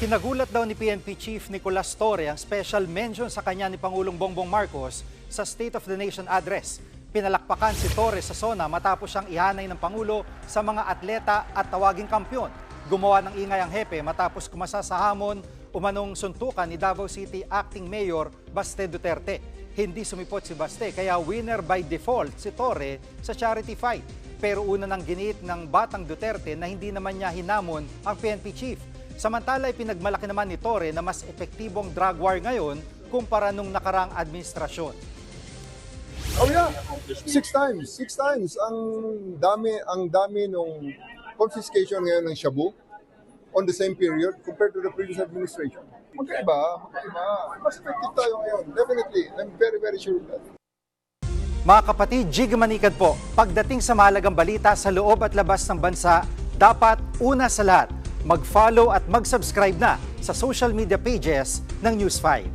Kinagulat daw ni PNP Chief Nicolas Torre ang special mention sa kanya ni Pangulong Bongbong Marcos sa State of the Nation address. Pinalakpakan si Torre sa SONA matapos siyang ihanay ng Pangulo sa mga atleta at tawaging kampyon. Gumawa ng ingay ang hepe matapos kumasa sa hamon umanong suntukan ni Davao City Acting Mayor Baste Duterte. Hindi sumipot si Baste kaya winner by default si Torre sa charity fight. Pero una nang giniit ng batang Duterte na hindi naman niya hinamon ang PNP Chief. Samantala ay pinagmalaki naman ni Torre na mas epektibong drug war ngayon kumpara nung nakarang administrasyon. Oh yeah, six times. Ang dami nung confiscation ngayon ng shabu on the same period compared to the previous administration. Magkaiba. Mas effective tayo ngayon. Definitely. I'm very, very sure of that. Mga kapatid, Jig Manikad po, pagdating sa mahalagang balita sa loob at labas ng bansa, dapat una sa lahat, mag-follow at mag-subscribe na sa social media pages ng News 5.